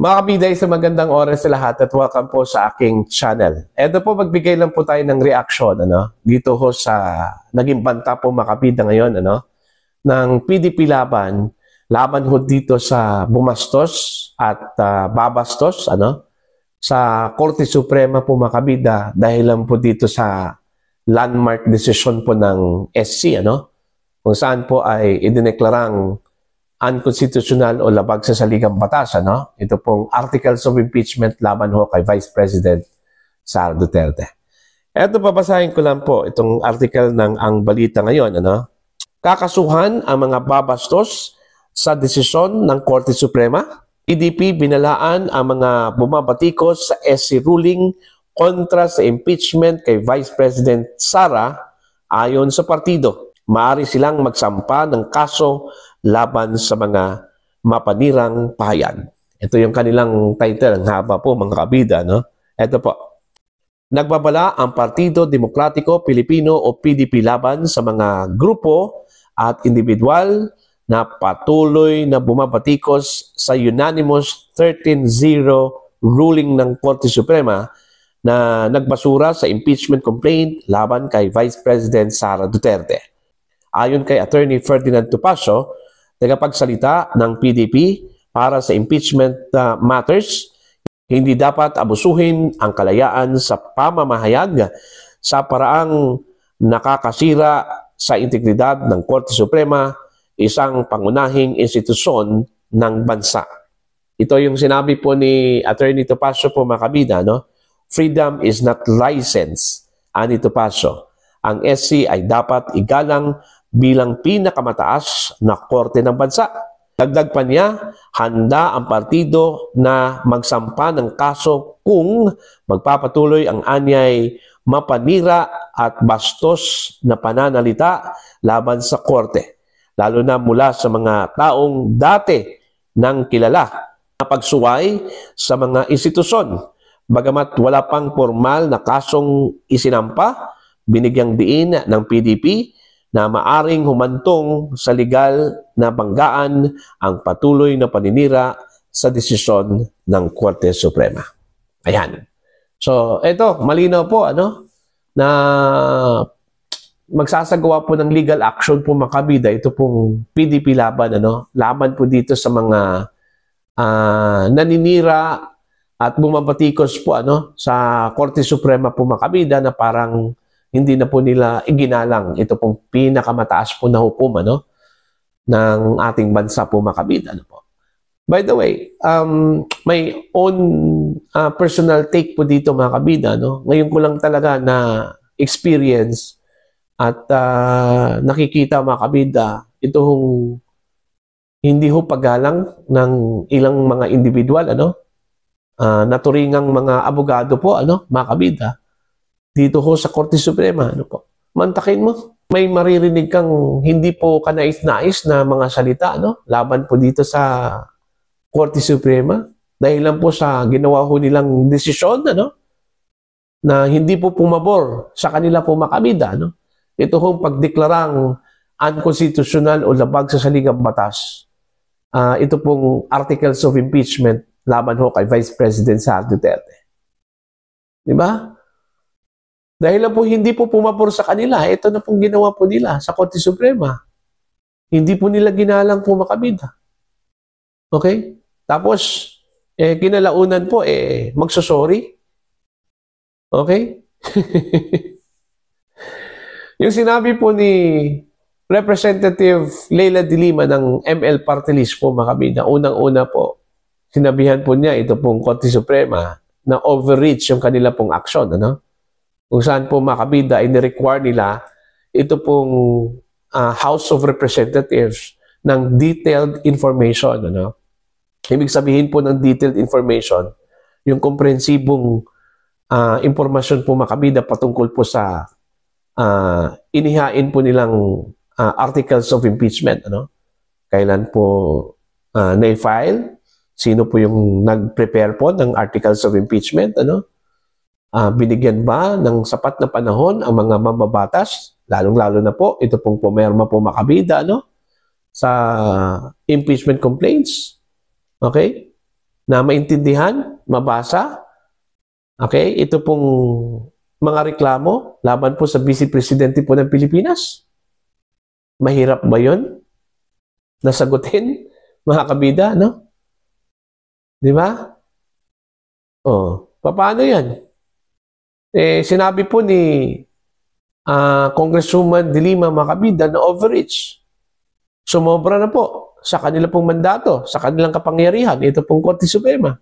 Mga kabiday, sa magandang oras sa lahat at welcome po sa aking channel. Eto po, magbigay lang po tayo ng reaksyon dito ho sa naging banta po mga kabida ngayon ng PDP laban ho dito sa bumastos at babastos sa Korte Suprema po mga kabida dahil lang po dito sa landmark decision po ng SC kung saan po ay idineklarang unconstitutional o labag sa saligang batas. Ito pong articles of impeachment laban ho kay Vice President Sara Duterte. Eto, babasahin ko lang po itong article ng Ang Balita ngayon. Kakasuhan ang mga babastos sa desisyon ng Korte Suprema. PDP binalaan ang mga bumabatikos sa SC ruling kontra sa impeachment kay Vice President Sara ayon sa partido. Maaari silang magsampa ng kaso laban sa mga mapanirang pahayan. Ito yung kanilang title, ang haba po mga kabida. Ito po. Nagbabala ang Partido Demokratiko Pilipino o PDP laban sa mga grupo at individual na patuloy na bumabatikos sa unanimous 13-0 ruling ng Korte Suprema na nagbasura sa impeachment complaint laban kay Vice President Sara Duterte. Ayon kay Attorney Ferdinand Topacio, tagapagsalita ng PDP para sa impeachment matters, hindi dapat abusuhin ang kalayaan sa pamamahayag sa paraang nakakasira sa integridad ng Korte Suprema, isang pangunahing institusyon ng bansa. Ito yung sinabi po ni Attorney Topacio po mga kabida, Freedom is not license, ani Topacio. Ang SC ay dapat igalang bilang pinakamataas na korte ng bansa. Dagdag pa niya, handa ang partido na magsampa ng kaso kung magpapatuloy ang anyay mapanira at bastos na pananalita laban sa korte, lalo na mula sa mga taong dati nang kilala na pagsuway sa mga institusyon. Bagamat wala pang formal na kasong isinampa, binigyang diin ng PDP na maaring humantong sa legal na banggaan ang patuloy na paninira sa desisyon ng Korte Suprema. Ayan. So, ito, malinaw po, na magsasagawa po ng legal action po mga kabida. Ito pong PDP laban, laban po dito sa mga naninira at bumabatikos po, sa Korte Suprema po mga kabida na parang hindi na po nila iginalang ito pong pinakamataas po na hukuman ng ating bansa po mga kabida. By the way, may own personal take po dito mga kabida. Ngayon ko lang talaga na experience at nakikita mga kabida itong hindi ho paggalang ng ilang mga individual naturingang mga abogado po mga kabida dito ho sa Korte Suprema. Mantakin mo. May maririnig kang hindi po kanais-nais na mga salita laban po dito sa Korte Suprema dahil lang po sa ginawa ho nilang desisyon na hindi po pumabor sa kanila po makabida. Ito hong pagdeklarang unconstitutional o labag sa saligang batas. Ito pong articles of impeachment laban ho kay Vice President Sara Duterte. Diba? Dahil lang po hindi po pumapor sa kanila, ito na pong ginawa po nila sa Korte Suprema. Hindi po nila ginalang po makabida. Okay? Tapos, kinalaunan po, magsosorry. Okay? Yung sinabi po ni Representative Leila de Lima ng ML Party List po makabida, unang-una po, sinabihan po niya ito pong Korte Suprema na overreach yung kanila pong aksyon, kung saan po makabida ay ni-require nila ito pong House of Representatives ng detailed information. Ibig sabihin po ng detailed information, yung komprehensibong impormasyon po makabida patungkol po sa inihain po nilang articles of impeachment. Kailan po na-file, sino po yung nag-prepare po ng articles of impeachment, binigyan ba ng sapat na panahon ang mga mambabatas, lalong-lalo na po, ito pong pumirma po makabida, sa impeachment complaints. Okay? na maintindihan, mabasa. Okay? Ito pong mga reklamo laban po sa Vice Presidente po ng Pilipinas. Mahirap ba yun? Nasagutin, mga kabida, no? Di ba? Paano yan? Sinabi po ni Congresswoman De Lima, mga kabida, na overreach. Sumobra na po sa kanila pong mandato, sa kanilang kapangyarihan. Ito pong Korte Suprema.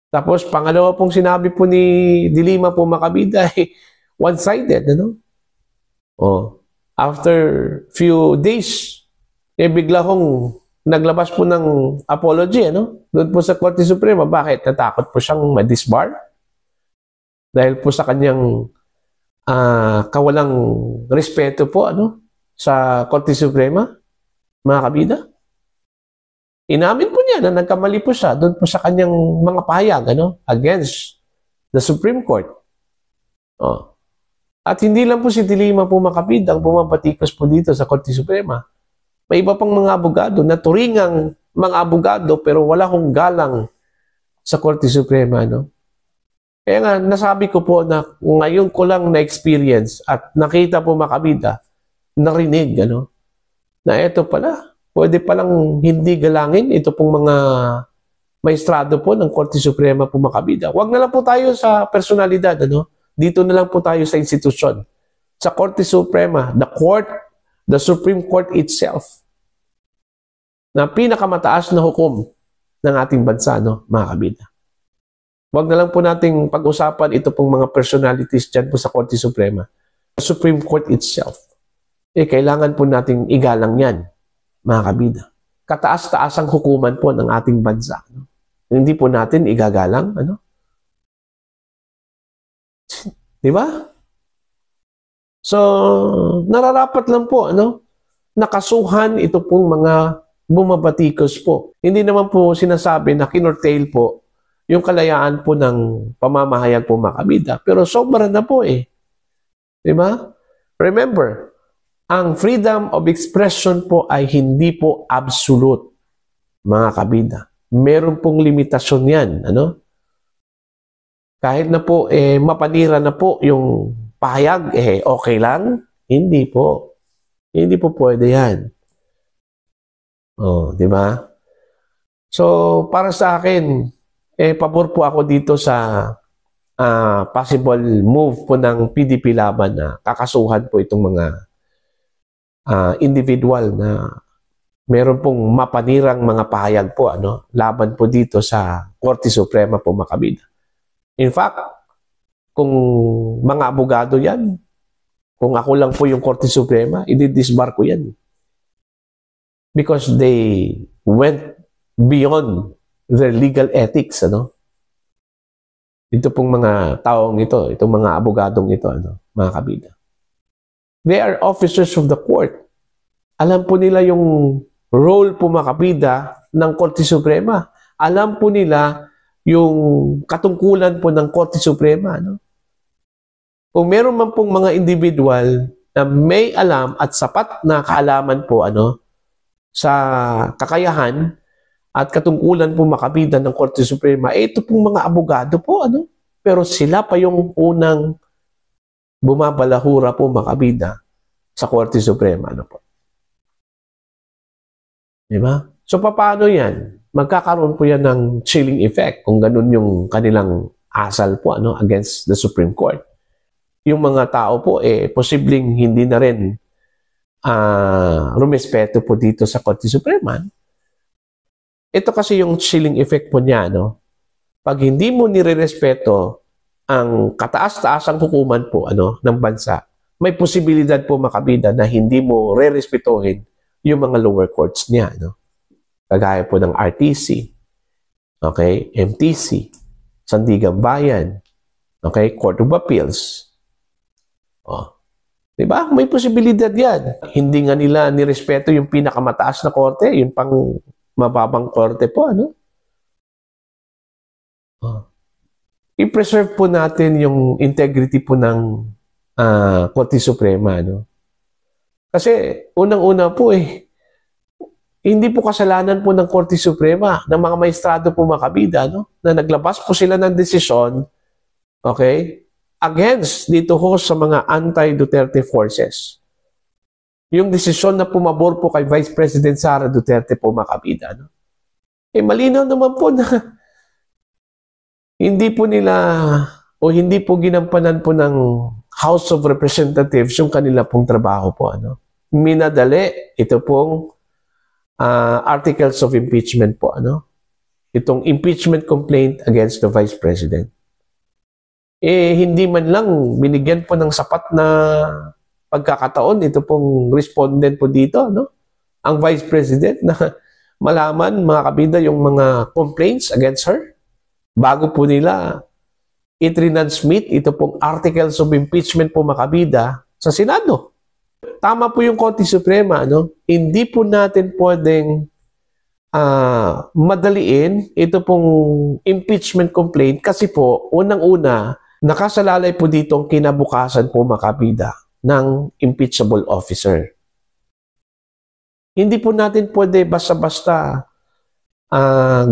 Tapos, pangalawa pong sinabi po ni De Lima po, mga kabida, one-sided, ano? After few days, bigla kong naglabas po ng apology, ano? Doon po sa Korte Suprema. Bakit? Natakot po siyang ma-disbar? Dahil po sa kanyang kawalang respeto po, ano? Sa Korte Suprema, mga kabida. Inamin po niya na nagkamali po siya doon po sa kanyang mga pahayag, ano? Against the Supreme Court. At hindi lang po si De Lima po, mga kabida, ang pumapatikos po dito sa Korte Suprema. May iba pang mga abogado na turingang mga abogado pero wala hong galang sa Korte Suprema, no? Kaya nga, nasabi ko po na ngayon ko lang na-experience at nakita po, mga kabida, narinig, ano? Na eto pala, pwede palang hindi galangin ito pong mga maestrado po ng Korte Suprema po, mga kabida. Huwag na lang po tayo sa personalidad, ano? Dito na lang po tayo sa institusyon. Sa Korte Suprema, the Supreme Court itself, na pinakamataas na hukom ng ating bansa, no, mga kabida. Huwag na lang po nating pag-usapan ito pong mga personalities dyan po sa Korte Suprema. The Supreme Court itself, kailangan po nating igalang yan, mga kabida. Kataas-taas ang hukuman po ng ating bansa. No? Hindi po natin igagalang, ano? Di ba? So, nararapat lang po, ano? Nakasuhan ito pong mga bumabatikos po. Hindi naman po sinasabi na kinortail po yung kalayaan po ng pamamahayag po, mga kabida. Pero sobra na po eh. Di ba? Remember, ang freedom of expression po ay hindi po absolute, mga kabida. Meron pong limitasyon yan, ano? Kahit na po, mapanira na po yung pahayag, okay lang? Hindi po. Hindi po pwede yan. Di ba? So, para sa akin, pabor po ako dito sa possible move po ng PDP laban na kakasuhan po itong mga individual na meron pong mapanirang mga pahayag po, ano, laban po dito sa Korte Suprema po, mga kabida. In fact, kung mga abogado yan, kung ako lang po yung Korte Suprema, i-disbar ko yan. Because they went beyond their legal ethics, ano? Ito pong mga taong ito, itong mga abogadong ito, ano, mga kabida. They are officers of the court. Alam po nila yung role po, mga kabida, ng Korte Suprema. Alam po nila yung katungkulan po ng Korte Suprema, no? Kung meron man pong mga individual na may alam at sapat na kaalaman po, ano, sa kakayahan at katungkulan po, mga kabida, ng Korte Suprema, ito pong mga abogado po, ano? Pero sila pa yung unang bumabalahura po, mga kabida, sa Korte Suprema, ano po? Diba? So, paano yan? Magkakaroon po yan ng chilling effect kung ganun yung kanilang asal po, ano, against the Supreme Court. Yung mga tao po, posibleng hindi na rin rumespeto po dito sa Korte Suprema. Ito kasi yung chilling effect po niya, no? Pag hindi mo nirerespeto ang kataas-taasang hukuman po, ano, ng bansa, may posibilidad po, mga kabida, na hindi mo re-respetuhin yung mga lower courts niya, no? Kagaya po ng RTC, okay, MTC, Sandigan Bayan, okay, Court of Appeals. Diba? May posibilidad yan. Hindi nga nila nirespeto yung pinakamataas na korte, yung pang mababang korte po, ano? I-preserve po natin yung integrity po ng Korte Suprema, no? Kasi unang-una po, hindi po kasalanan po ng Korte Suprema, ng mga maestrado po mga kabida, no? Na naglabas po sila ng desisyon, okay, against dito ho sa mga anti-Duterte forces. Yung desisyon na pumabor po kay Vice President Sara Duterte po mga kabida, no? Malinaw naman po na hindi po nila o hindi po ginampanan po ng House of Representatives yung kanila pong trabaho po, ano? Minadali ito pong articles of impeachment po, ano? Itong impeachment complaint against the Vice President. Hindi man lang binigyan po ng sapat na pagkakataon ito pong respondent po dito, no? Ang Vice President na malaman, mga kabida, yung mga complaints against her bago po nila i-transmit ito pong articles of impeachment po, mga kabida, sa Senado. Tama po yung Korte Suprema, no? Hindi po natin pwedeng madaliin ito pong impeachment complaint kasi po, unang-una, nakasalalay po dito ang kinabukasan po, mga kabida, ng impeachable officer. Hindi po natin pwede basta-basta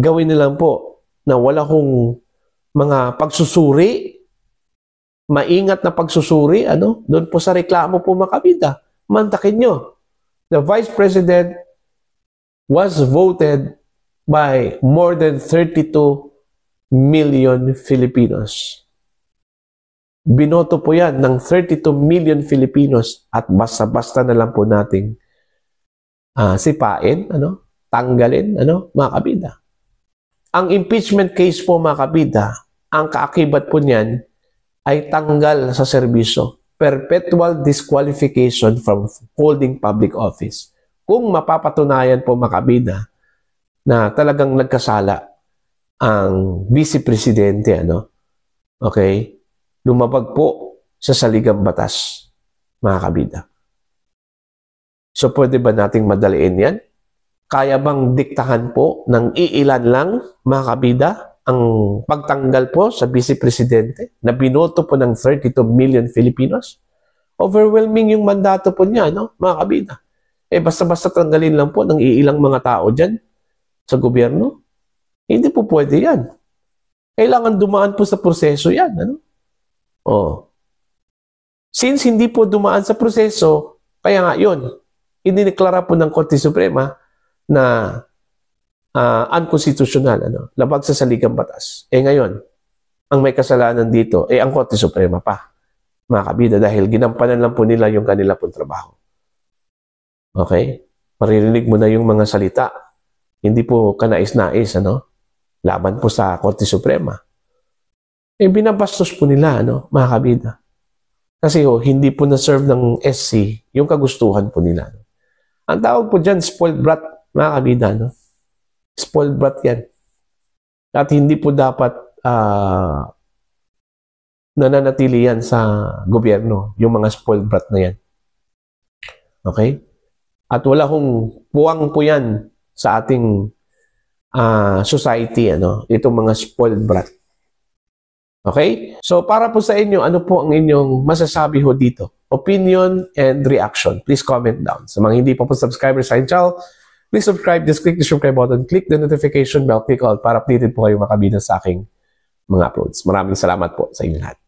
gawin na lang po na wala hong mga pagsusuri, maingat na pagsusuri, ano? Doon po sa reklamo po, mga kabida. Mantakin nyo. The Vice President was voted by more than 32 million Filipinos. Binoto po yan ng 32 million Filipinos at basta-basta na lang po nating sipain, ano? Tanggalin, ano? Mga kabida. Ang impeachment case po, mga kabida, ang kaakibat po niyan ay tanggal sa serbisyo. Perpetual disqualification from holding public office. Kung mapapatunayan po, mga kabida, na talagang nagkasala ang Vice Presidente, ano? Okay? Lumabag po sa saligang batas, mga kabida. So, pwede ba nating madaliin yan? Kaya bang diktahan po ng iilan lang, mga kabida, ang pagtanggal po sa Vice Presidente na binoto po ng 32 million Filipinos? Overwhelming yung mandato po niya, no, mga kabida. Basta-basta tanggalin lang po ng iilang mga tao dyan sa gobyerno? Hindi po pwede yan. Kailangan dumaan po sa proseso yan, ano? Since hindi po dumaan sa proseso, kaya nga yun, inineklara po ng Korte Suprema na unconstitutional, ano? Labag sa saligang batas. Ngayon, ang may kasalanan dito, ang Korte Suprema pa, mga kabida, dahil ginampanan lang po nila yung kanila pong trabaho. Okay? Maririnig mo na yung mga salita. Hindi po kanais-nais, ano? Laban po sa Korte Suprema. Binabastos po nila, ano? Mga kabida. Kasi hindi po na-serve ng SC yung kagustuhan po nila. Ang tawag po dyan, spoiled brat, mga kabida, no? Spoiled brat yan. At hindi po dapat nananatili yan sa gobyerno, yung mga spoiled brat na yan. Okay? At wala hong puwang po yan sa ating society, ano? Itong mga spoiled brat. Okay? So, para po sa inyo, ano po ang inyong masasabi ho dito? Opinion and reaction. Please comment down. Sa mga hindi pa po subscribers sa channel, please subscribe. Just click the subscribe button. Click the notification bell. Click all para updated po kayo makabida sa aking mga uploads. Maraming salamat po sa inyo lahat.